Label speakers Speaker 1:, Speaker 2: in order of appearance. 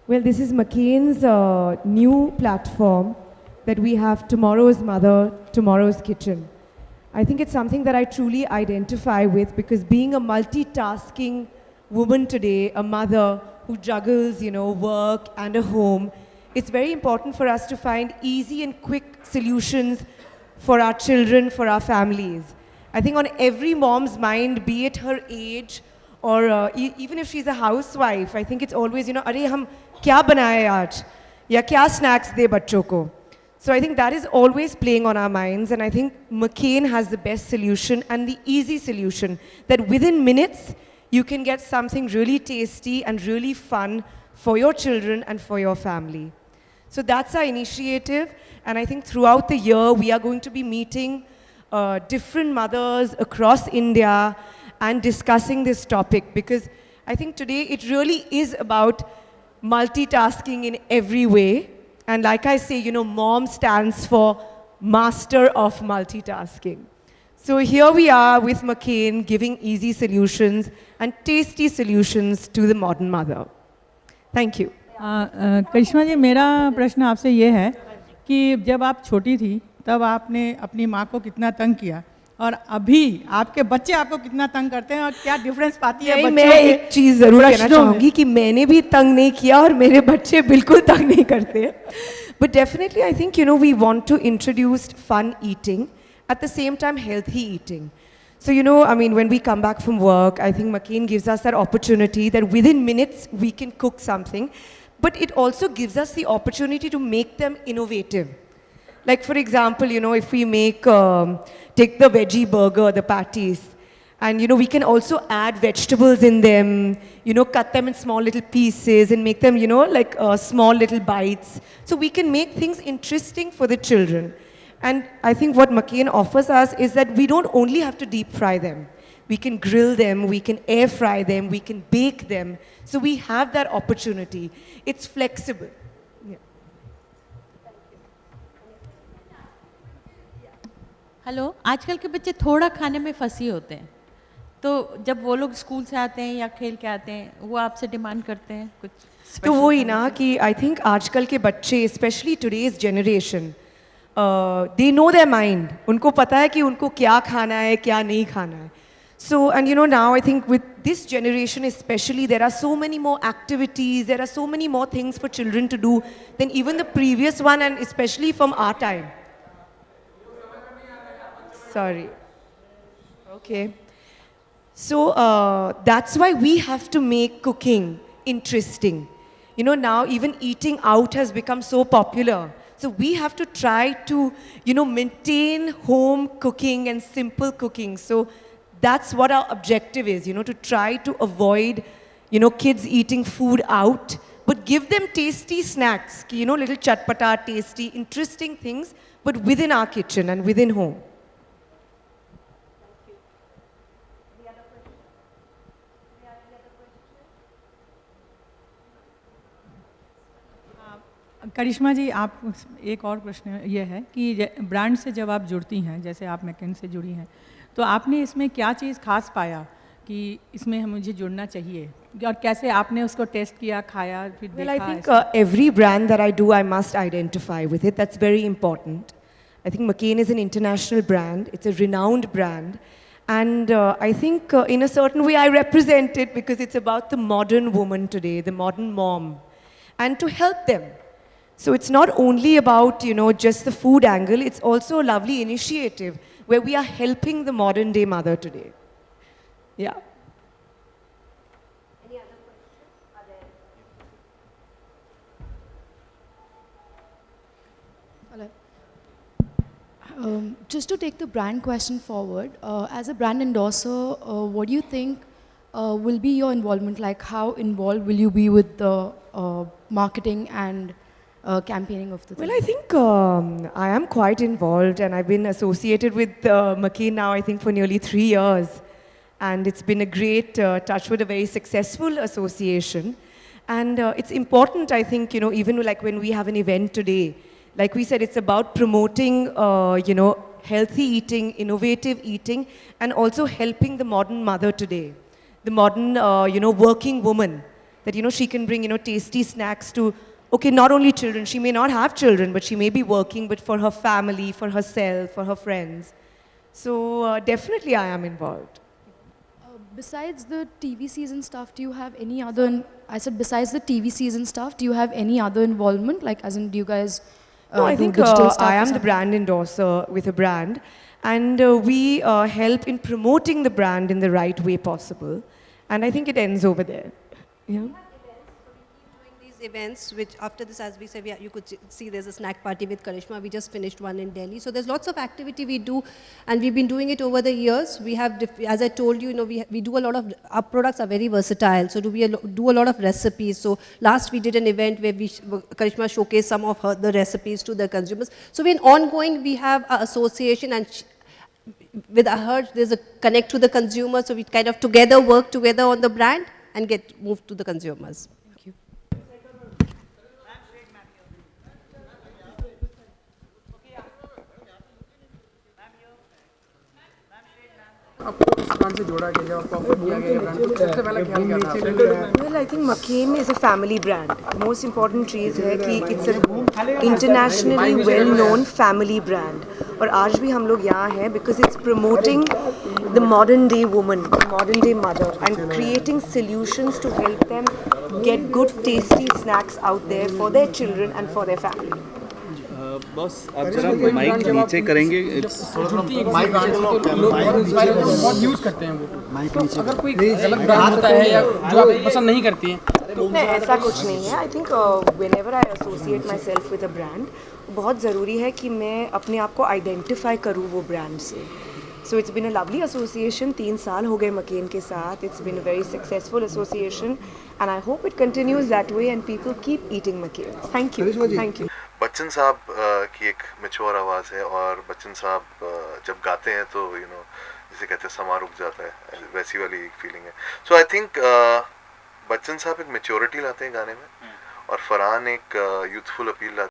Speaker 1: Well, this is McCain's new platform that we have, Tomorrow's Mother, Tomorrow's Kitchen. I think it's something that I truly identify with because being a multitasking woman today, a mother who juggles, work and a home, it's very important for us to find easy and quick solutions for our children, for our families. I think on every mom's mind, be it her age or even if she's a housewife, I think it's always, अरे हम क्या बनाए आज या क्या snacks दे बच्चों को. So I think that is always playing on our minds, and I think McCain has the best solution and the easy solution that within minutes you can get something really tasty and really fun for your children and for your family. So that's our initiative, and I think throughout the year we are going to be meeting different mothers across India and discussing this topic, because I think today it really is about multitasking in every way. And like I say, MOM stands for Master of Multitasking. So here we are with McCain giving easy solutions and tasty solutions to the modern mother. Thank you.
Speaker 2: करिश्मा जी, मेरा प्रश्न आपसे ये है कि जब आप छोटी थी तब आपने अपनी माँ को कितना तंग किया, और अभी आपके बच्चे आपको कितना तंग करते हैं, और क्या डिफरेंस पाती है बच्चों
Speaker 1: मैं एक चीज़ ज़रूर कहना चाहूँगी कि मैंने भी तंग नहीं किया और मेरे बच्चे बिल्कुल तंग नहीं करते. But definitely I think, we want to introduce fun eating, at the same time healthy eating. So, when we come back from work, I think McCain gives us that opportunity that within minutes we can cook something, but it also gives us the opportunity to make them innovative. Like for example, if we take the veggie burger, the patties, and we can also add vegetables in them, cut them in small little pieces and make them, like small little bites. So we can make things interesting for the children. And I think what McCain offers us is that we don't only have to deep fry them. We can grill them, we can air fry them, we can bake them. So we have that opportunity. It's flexible.
Speaker 3: Hello, आजकल के बच्चे थोड़ा खाने में फंसी होते हैं, तो जब वो लोग स्कूल से आते हैं या खेल के आते हैं, वो आपसे डिमांड करते हैं कुछ?
Speaker 1: तो वही ना कि आई थिंक आजकल के बच्चे, specially today's generation, they know their mind. उनको पता है कि उनको क्या खाना है, क्या नहीं खाना है. So, and now I think with this generation especially, there are so many more activities, there are so many more things for children to do than even the previous one, and especially from our time. Sorry. Okay. So that's why we have to make cooking interesting. Now even eating out has become so popular. So we have to try to, maintain home cooking and simple cooking. So that's what our objective is, to try to avoid, kids eating food out, but give them tasty snacks, little chatpata, tasty, interesting things, but within our kitchen and within home.
Speaker 2: करिश्मा जी, आप एक और प्रश्न ये है कि brand से जब आप जुड़ती हैं, जैसे आप मैकेन से जुड़ी हैं, तो आपने इसमें क्या चीज़ खास पाया कि इसमें मुझे जुड़ना चाहिए, और कैसे आपने उसको टेस्ट किया, खाया, फिर देखा?
Speaker 1: Well, I think every brand that I do, I must identify with it. That's very important. I think McCain is an international brand. It's a renowned brand. And I think in a certain way I represent it because it's about the modern woman today, the modern mom, and to help them. So it's not only about, just the food angle, it's also a lovely initiative where we are helping the modern day mother today. Yeah.
Speaker 4: Any other questions? Are there? Hello. Just to take the brand question forward, as a brand endorser, what do you think will be your involvement? Like, how involved will you be with the marketing and campaigning of the thing?
Speaker 1: Well, I think I am quite involved, and I've been associated with McCain now, I think, for nearly 3 years. And it's been a great, touchwood, a very successful association. And it's important, I think, even like when we have an event today, like we said, it's about promoting, healthy eating, innovative eating, and also helping the modern mother today, the modern, working woman that, you know, she can bring, you know, tasty snacks to, okay, not only children, she may not have children, but she may be working, but for her family, for herself, for her friends. So definitely I am involved.
Speaker 4: Besides the TV season stuff, do you have any other? I said besides the TV season stuff, do you have any other involvement? Like, as in, do you guys?
Speaker 1: No, I
Speaker 4: do
Speaker 1: think
Speaker 4: digital stuff
Speaker 1: I
Speaker 4: or
Speaker 1: am the
Speaker 4: something?
Speaker 1: brand endorser with a brand, and we help in promoting the brand in the right way possible, and I think it ends over there. Yeah.
Speaker 5: These events, which after this, as we said, you could see there's a snack party with Karishma. We just finished one in Delhi. So there's lots of activity we do, and we've been doing it over the years. We have, as I told you, you know, we do a lot of, our products are very versatile. So we do a lot of recipes. So last we did an event where Karishma showcased some of the recipes to the consumers. So we're ongoing, we have an association, and with her, there's a connect to the consumer. So we kind of together work together on the brand and get moved to the consumers. Thank you.
Speaker 6: आपको इस brand से जोड़ा गया, जब आपको offer किया गया brand को, सबसे पहला ख्याल क्या था आपका?
Speaker 1: Well, I think McCain is a family brand. Most important चीज़ है कि it's an internationally well-known family brand. और आज भी हम लोग यहाँ हैं because it's promoting the modern day woman, the modern day mother, and creating solutions to help them get good tasty snacks out there for their children and for their family.
Speaker 7: Boss आप जरा mic नीचे करेंगे
Speaker 6: जुड़ती है mic brand से तो लोग बहुत इंस्पायर होते हैं, बहुत यूज़ करते हैं वो। तो अगर कोई गलत ब्रांड होता है या जो आप पसंद नहीं करती हैं,
Speaker 1: नहीं, ऐसा कुछ नहीं है। I think whenever I associate my self with a brand, बहुत ज़रूरी है कि मैं अपने आप को आइडेंटिफाई करूँ वो ब्रांड से। So it's been a lovely association, 3 साल हो गए मकेन के साथ। It's been a very successful association and I hope it continues that way and people keep eating McCain. Thank you, thank you.
Speaker 8: Bachchan साहब की एक मैच्योर आवाज़ है, और बच्चन साहब जब गाते हैं तो यू नो जिसे कहते हैं समा रुक जाता है, वैसी वाली एक फीलिंग है। सो आई थिंक बच्चन साहब एक मैच्योरिटी लाते हैं गाने में, और फरहान एक यूथफुल अपील लाते हैं।